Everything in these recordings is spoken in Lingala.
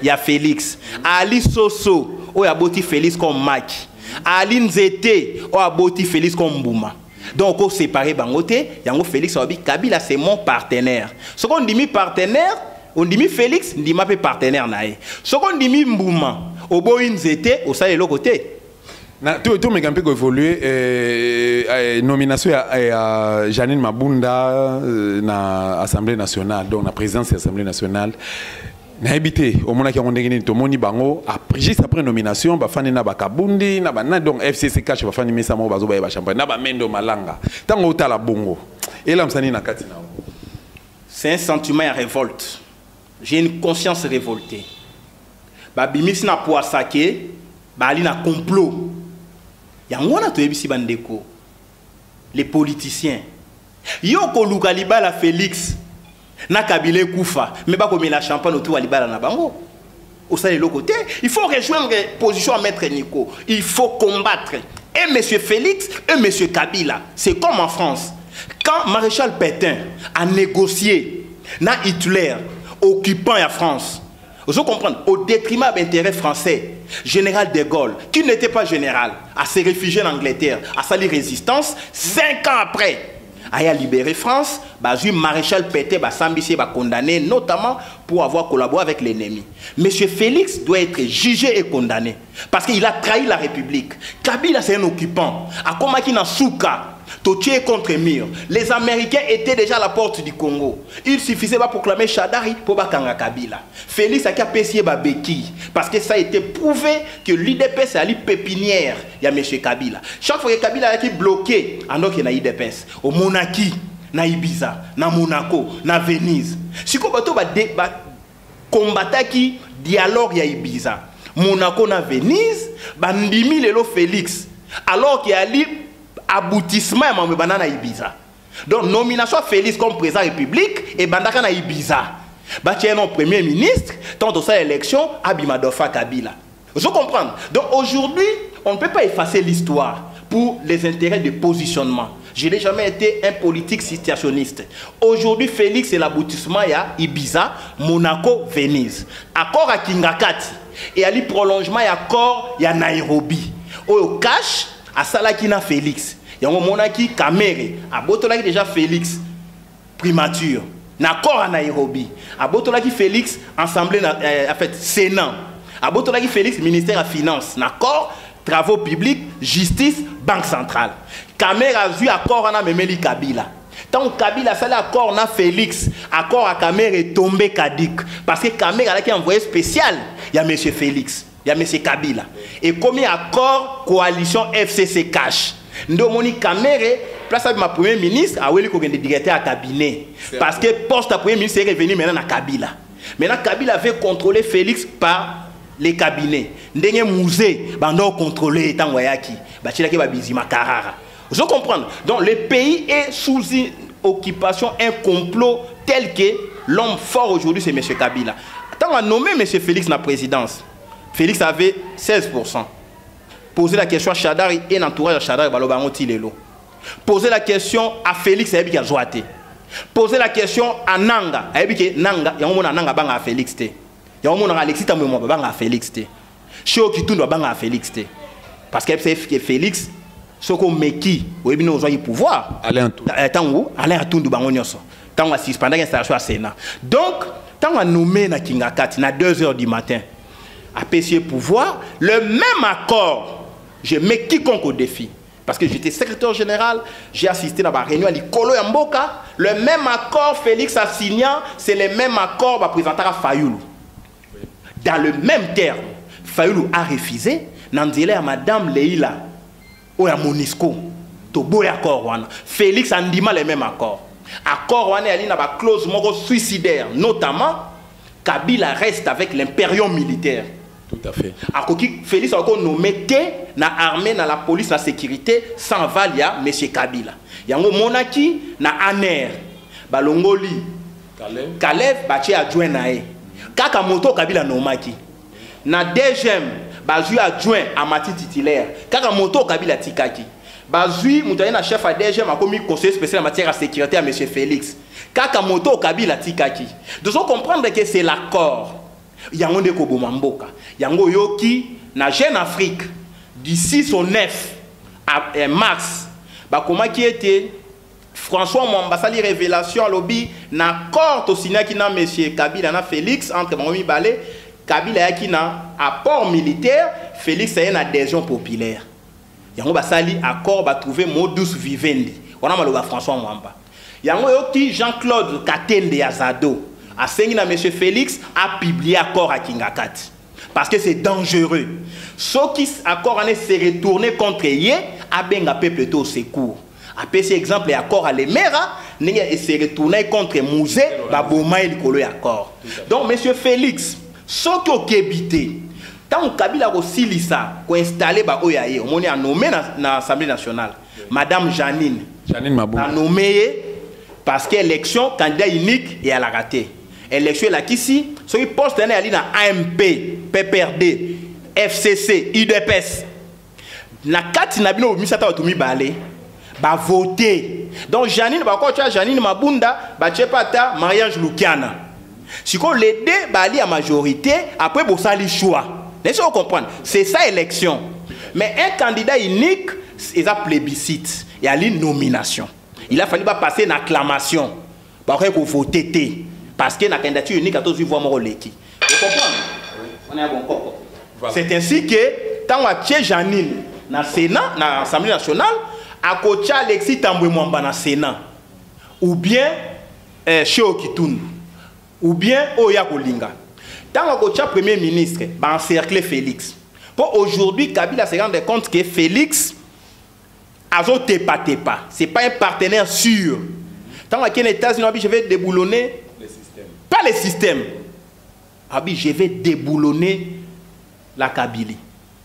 Il y a Félix. Ali Soso, il y a Boti Félix comme Maki. Ali Nzete, il y a Boti Félix comme Bouma. Donc, on séparé Bangote, il y a Félix Kabila, c'est mon partenaire. Ce qu'on dit partenaire, on dit Félix, on dit ma partenaire. Ce qu'on dit Mbouma, au Boy Nzete, au salé l'autre côté. Tout me campé évolué nomination à Janine Mabunda na Assemblée nationale, donc la présidence de l'Assemblée nationale. Na habité au moment qui on dégaine tout moni bango après juste après nomination ba fani na bakabundi na bana donc FCC cash ba fani mesa mo bazo ba champagne na ba mendo malanga tango utala bongo et là msani na kati na. C'est un sentiment de révolte. J'ai une conscience révoltée. Ba bimis na poisake ba ali na complot. Yango na to ebisi bandeko. Les politiciens. Yoko Lukaliba la Félix. Na Kabila Koufa, mais pas comme la champagne autour à Libala na bango. Au sein de l'autre côté, il faut rejoindre position à Maître Nico. Il faut combattre. Et M. Félix et M. Kabila. C'est comme en France. Quand Maréchal Pétain a négocié na Hitler, occupant la France, vous comprenez, au détriment de l'intérêt français, général de Gaulle, qui n'était pas général, a se réfugié en Angleterre, a sali résistance, 5 ans après. A libéré France, Maréchal Pétain va condamné notamment pour avoir collaboré avec l'ennemi. Monsieur Félix doit être jugé et condamné parce qu'il a trahi la République. Kabila c'est un occupant. A Komaki na Souka, Totié contre mur. Les Américains étaient déjà à la porte du Congo. Il suffisait de proclamer Chadari pour Bakanga Kabila. Félix a capé Babeki parce que ça a été prouvé que l'IDPS est allé pépinière. Il y a M. Kabila. Chaque fois que Kabila a été bloqué, alors qu'il y a l'IDPS. Au Monaki, na Ibiza, na Monaco, na Venise. Si vous avez combattu qui dialogue à Ibiza, Monaco, na Venise, bandimi lelo Félix. Alors qu'il y a aboutissement à Ibiza. Donc, nomination Félix comme président de la République et Bandaka na Ibiza. Bâtien non premier ministre, tant que ça élection, Abimadofa Kabila. Vous comprenez? Donc, aujourd'hui, on ne peut pas effacer l'histoire pour les intérêts de positionnement. Je n'ai jamais été un politique situationniste. Aujourd'hui, Félix, c'est l'aboutissement à Ibiza, Monaco, Venise. Accord à Kingakati. Et à prolongement, accord à Nairobi. Au cash, à Salakina Félix. Il y a un monarchie Kamere. À Botolaki déjà Félix, primature. D'accord à Nairobi. À Botolaki Félix, Assemblée, en fait, Sénat. À Botolaki Félix, ministère des Finances. D'accord, travaux publics, justice, Banque centrale. Kamere a vu accord à Memeli Kabila. Tant que Kabila a fait l'accord à Félix, accord à Kamere est tombé Kadik. Parce que Kamere a un envoyé spécial. Il y a M. Félix. Il y a M. Kabila. Et comme accord coalition FCC cash. Ndomoni Kamere, place à ma premier ministre, a oué le directeur à cabinet. Parce que poste à premier ministre est revenu maintenant à Kabila. Maintenant Kabila avait contrôlé Félix par les cabinets. Ndenge musée, bando contrôlé tant wayaki. Bachilaki babizima karara. Vous comprenez? Donc le pays est sous une occupation, un complot tel que l'homme fort aujourd'hui c'est M. Kabila. Tant on a nommé M. Félix la présidence. Félix avait 16%. Poser la question à Chadari et l'entourage de Chadari, poser la question à Félix et à Joate. Poser la question à Nanga. Nanga, il y a un monde à Nanga banga à Félix. Il y a un monde à Alexis Tamoumo banga à Félix. Chez Okitoun banga à Félix. Parce que Félix, ce qu'on met qui, au début nous avons pouvoir. Alain Atoundou bangonyoso. Tant on suspendait l'installation à Sénat. Donc, tant on a nommé na Kingakati, à 2 h du matin. À PCE pouvoir, le même accord, je mets quiconque au défi. Parce que j'étais secrétaire général, j'ai assisté à la réunion à l'Ikolo et Mboka. Le même accord, Félix a signé, c'est le même accord va présenter à Fayoulou. Dans le même terme, Fayoulou a refusé, Nandile à Madame Leila, ou à Monisco, Tobo et accord. Félix a dit le même accord. Accord, il y a une clause suicidaire, notamment, Kabila reste avec l'impérium militaire. Tout à fait. Félix a encore nommé na armée, na la police, na sécurité, sans valia, M. Kabila. Il y a un monarchie, na ANER, Balongoli, Kalev, Baché adjoint nae. Kakamoto Kabila nomaki. Na DGM, Bazui adjoint à Mati titulaire. Kakamoto Kabila tikaki. Bazui, Moutaïna chef à DGM a commis conseiller spécial en matière de sécurité à M. Félix. Kakamoto Kabila tikaki. Nous devons comprendre que c'est l'accord. yango nde koboma mboka yango yoki na Jeune Afrique du 6 au 9 mars bakomaki ete François Mwamba sali révélation à lobby na accord to signé na monsieur Kabila na Félix entre bango mibale Kabila yaki na apport militaire Félix a une adhésion populaire yango basali accord ba trouver modus vivendi wana maloba François Mwamba yango yoki Jean-Claude Katende Yazado a signé na monsieur Félix a publié accord à Kingakati parce que c'est dangereux ceux qui accord en se retourner contre yé a benga peuple au secours. Après cet exemple, l'accord à l'Emera, il s'est retourné contre Mouzé, Baboma et le accord. Donc, M. Félix, ce qui est habité, tant que Kabila a aussi lisa, qu'on installé Oyaye, on a nommé dans l'Assemblée nationale, Madame Janine Mabou. A nommé parce que l'élection, candidat unique, et elle a raté. L'élection, là, ici, ceux qui postent dans AMP, PPRD, FCC, UDPS. Na kati na bino misata otumi balé ba voter donc Janine ba ko tia Janine Mabunda ba tchepata mariage Lukiana siko les deux bali à majorité après bo sali choix laissez-vous comprendre c'est ça élection mais un candidat unique c'est un plébiscite il y a une nomination il a fallu pas passer une acclamation ba ko voter parce que la candidature unique a toujours voir mon leki vous comprenez on est à bon coco c'est ainsi que tant à tchè Janine na Sénat, na Assemblée nationale, à côté Alexis Tambwe Mwamba na Sénat, ou bien chez Okitoun, ou bien Oya Kolinga. Tant à côté Premier ministre, bah encercler Félix. Pour aujourd'hui, Kabila se rend compte que Félix a zoté pas. C'est pas un partenaire sûr. Tant à les États-Unis, je vais déboulonner le système. Pas le système. Je vais déboulonner la Kabylie.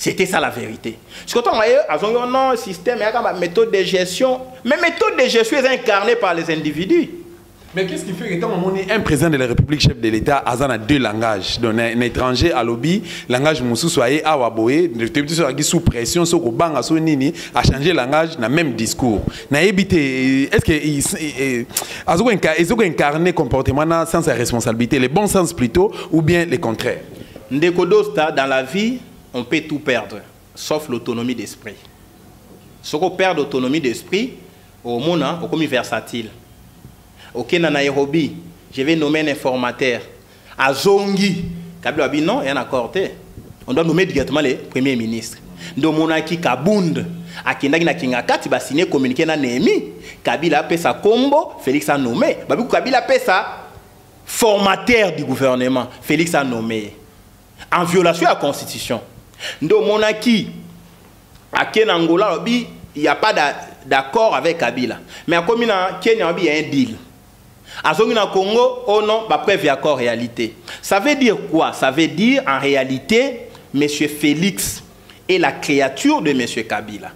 C'était ça la vérité. Ce que on a un système, il y a une méthode de gestion. Mais méthode de gestion est incarnée par les individus. Mais qu'est-ce qui fait que quand on est un président de la République, chef de l'État, a deux langages. Donc un étranger à lobby, langage moussou soyez à waboé, sous pression, sous bang à nini, a changé langage, n'a même discours. N'a évité. Est-ce que ils ont incarné comportement sans sa responsabilité, le bon sens plutôt, ou bien le contraire? Ndekodosta dans la vie. On peut tout perdre, sauf l'autonomie d'esprit. Si on perd l'autonomie d'esprit, au monde, on est comme versatile. Ok, dans Nairobi, je vais nommer un informateur. À Zongi, Kabila a dit non, il y a un accord. On doit nommer directement le Premier ministre. Donc, on a qui Kabound, à Kindaki na Kingakati, va signer communiqué na Némi. Kabila a fait sa combo, Félix a nommé. Kabila a fait sa formateur du gouvernement, Félix a nommé. En violation de la Constitution. Donc, monarchie, à Kenangola, il n'y a pas d'accord avec Kabila. Mais à Kenya, il y a un deal. À Congo, oh non, il n'y a pas d'accord réalité. Ça veut dire quoi? Ça veut dire, en réalité, M. Félix est la créature de M. Kabila.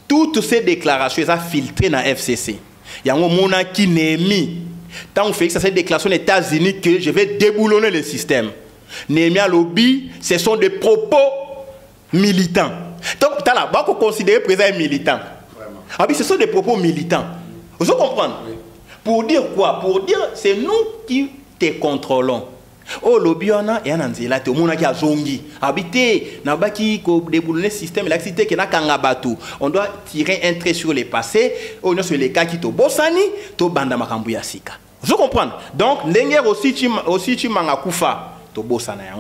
Toutes ces déclarations sont filtrées dans la FCC. Il y a un monarchie Némi. Tant que Félix a cette déclaration aux États-Unis que je vais déboulonner le système. Némia Lobby, ce sont des propos militants. Donc, on va considérer président militant. Ah oui, ce sont des propos militants. Vous comprenez? Oui. Pour dire quoi? Pour dire, c'est nous qui te contrôlons. Oh, lobby, on a un anzela, tout le monde a zongi. Habité, n'a pas qui déboulonner le système, l'activité qui n'a qu'un abatou. On doit tirer un trait sur le passé. On a sur les cas qui te bossani, to banda makambuya sika. Vous comprenez? Donc, n'engère aussi tu mangakoufa.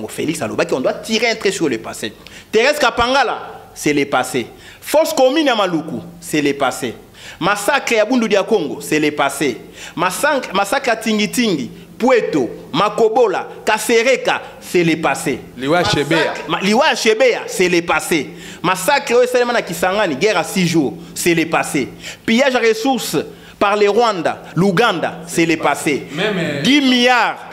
Félix Alobaki, on doit tirer un trait sur le passé. Thérèse Kapangala, c'est le passé. Force commune à Maluku, c'est le passé. Massacre à Bundu dia Congo, c'est le passé. Massacre à Tingitingi, Pueto, Makobola, Kasereka, c'est le passé. Liwa Chebea, c'est le passé. Massacre au Salemana Kisangani, guerre à 6 jours, c'est le passé. Pillage à ressources par les Rwanda, l'Ouganda, c'est le passé. Même 10 milliards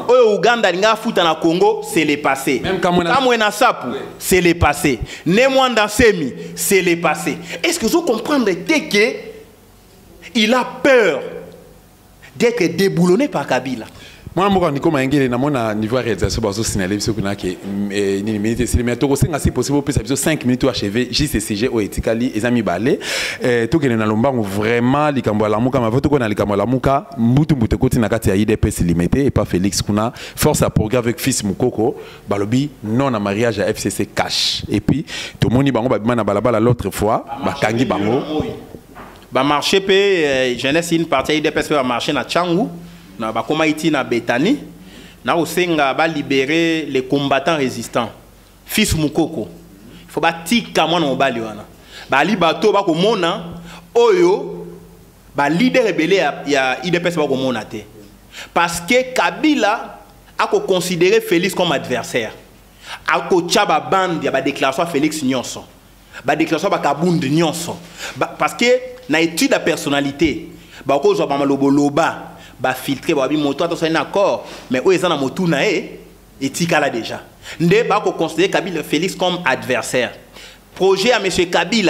au Ouganda, na Congo, c'est le passé. Même Kamwena Sapu, c'est le passé. Nemwanda Semi, c'est le passé. Est-ce que vous comprenez qu'il a peur d'être déboulonné par Kabila? Moi, je suis un niveau de réalisation, je suis signalé que mais c'est possible que 5 minutes achevé JCCG au Etikali et Amis Balé. Tout que nous avons vraiment les Kambola Mouka, mais tout les Kambola Mouka, Moutou Moutekoti Nakati a IDPS limité et pas Félix Kuna, force à programme avec fils Moukoko, Balobi, non à mariage à FCC cash. Et puis, tout le monde y a balabala l'autre fois, Bakangi Bango. Bah marché pe jeunesse une partie IDPS va marcher na Tchangou. Na ba koma iti na Betani na osenga ba libérer les combattants résistants fils Moukoko il faut ba tika mwana mobali wana ba li bato ba ko mona oyo ba leader rebelle ya IDPS ba ko mona te parce que Kabila a ko considérer Félix comme adversaire a ko tchaba bande ya ba déclaration Félix Nyonso ba déclaration ba Kabund Nyonso parce que na étude de personnalité ba ko zo ba maloboloba ba filtrer ba bi moto attention un accord mais eux ils en a motu na et tikala déjà ndé ba ko considérer Kabila Félix comme adversaire projet à monsieur Kabila